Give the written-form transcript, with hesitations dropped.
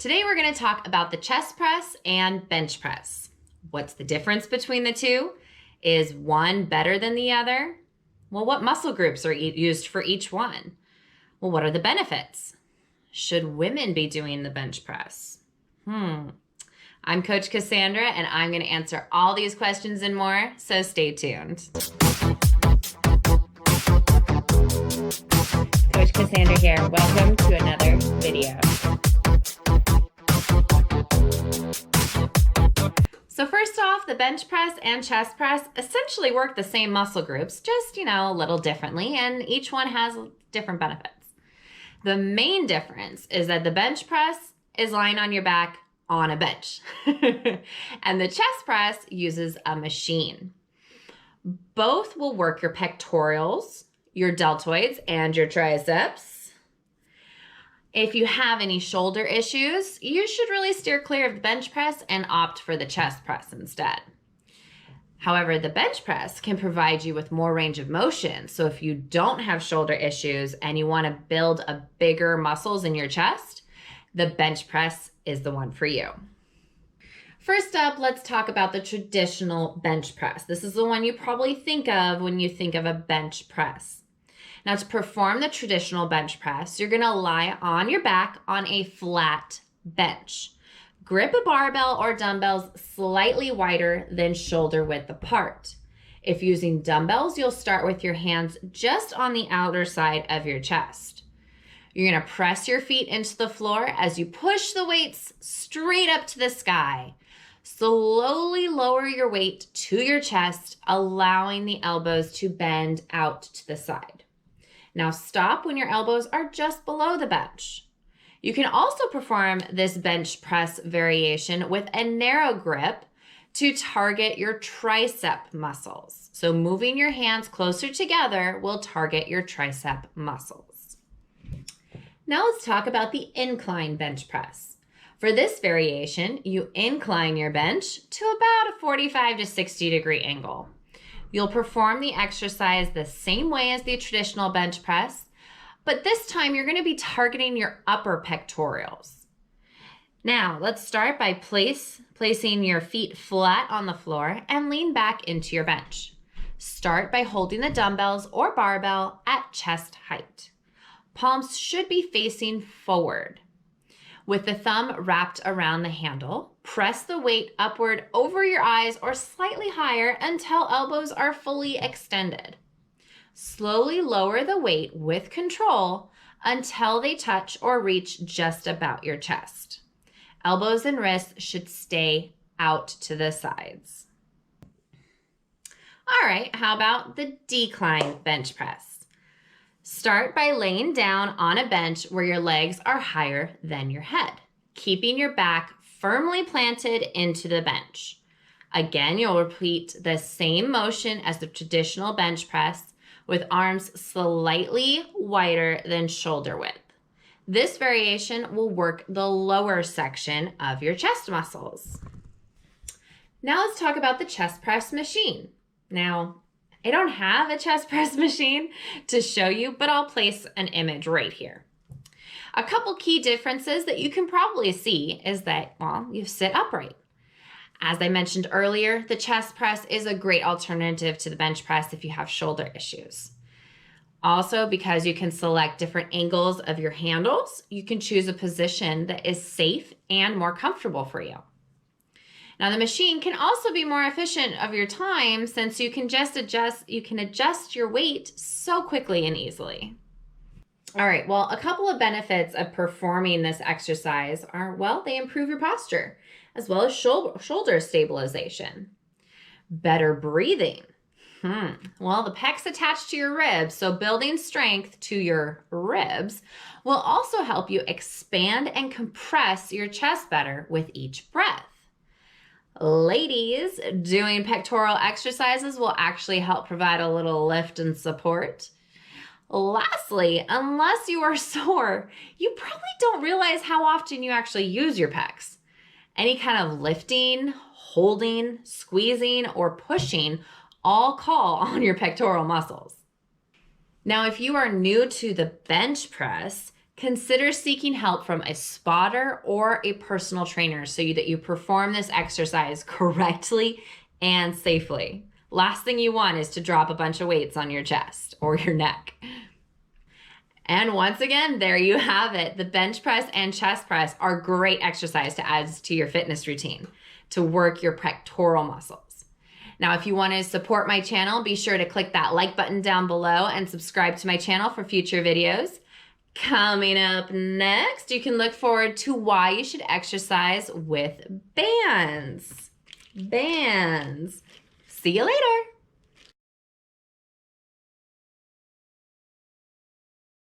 Today we're going to talk about the chest press and bench press. What's the difference between the two? Is one better than the other? Well, what muscle groups are used for each one? Well, what are the benefits? Should women be doing the bench press? I'm Coach Cassandra, and I'm going to answer all these questions and more, so stay tuned. Coach Cassandra here. Welcome to another video. So first off, the bench press and chest press essentially work the same muscle groups, just, a little differently, and each one has different benefits. The main difference is that the bench press is lying on your back on a bench, and the chest press uses a machine. Both will work your pectorals, your deltoids, and your triceps. If you have any shoulder issues, you should really steer clear of the bench press and opt for the chest press instead. However, the bench press can provide you with more range of motion. So if you don't have shoulder issues and you want to build a bigger muscles in your chest, the bench press is the one for you. First up, let's talk about the traditional bench press. This is the one you probably think of when you think of a bench press. Now, to perform the traditional bench press, you're going to lie on your back on a flat bench. Grip a barbell or dumbbells slightly wider than shoulder width apart. If using dumbbells, you'll start with your hands just on the outer side of your chest. You're going to press your feet into the floor as you push the weights straight up to the sky. Slowly lower your weight to your chest, allowing the elbows to bend out to the side. Now stop when your elbows are just below the bench. You can also perform this bench press variation with a narrow grip to target your tricep muscles. So moving your hands closer together will target your tricep muscles. Now let's talk about the incline bench press. For this variation, you incline your bench to about a 45 to 60 degree angle. You'll perform the exercise the same way as the traditional bench press, but this time you're going to be targeting your upper pectorals. Now, let's start by placing your feet flat on the floor and lean back into your bench. Start by holding the dumbbells or barbell at chest height. Palms should be facing forward. With the thumb wrapped around the handle, press the weight upward over your eyes or slightly higher until elbows are fully extended. Slowly lower the weight with control until they touch or reach just about your chest. Elbows and wrists should stay out to the sides. All right, how about the decline bench press? Start by laying down on a bench where your legs are higher than your head, keeping your back firmly planted into the bench. Again, you'll repeat the same motion as the traditional bench press with arms slightly wider than shoulder width. This variation will work the lower section of your chest muscles. Now let's talk about the chest press machine. Now, I don't have a chest press machine to show you, but I'll place an image right here. A couple key differences that you can probably see is that, you sit upright. As I mentioned earlier, the chest press is a great alternative to the bench press if you have shoulder issues. Also, because you can select different angles of your handles, you can choose a position that is safe and more comfortable for you. Now, the machine can also be more efficient of your time since you can adjust your weight so quickly and easily. All right, well, a couple of benefits of performing this exercise are, they improve your posture as well as shoulder stabilization. Better breathing. Well, the pecs attach to your ribs, so building strength to your ribs will also help you expand and compress your chest better with each breath. Ladies, doing pectoral exercises will actually help provide a little lift and support. Lastly, unless you are sore, you probably don't realize how often you actually use your pecs. Any kind of lifting, holding, squeezing, or pushing all call on your pectoral muscles. Now, if you are new to the bench press, consider seeking help from a spotter or a personal trainer so that you perform this exercise correctly and safely. Last thing you want is to drop a bunch of weights on your chest or your neck. And once again, there you have it. The bench press and chest press are great exercise to add to your fitness routine to work your pectoral muscles. Now, if you want to support my channel, be sure to click that like button down below and subscribe to my channel for future videos. Coming up next, you can look forward to why you should exercise with bands. Bands. See you later.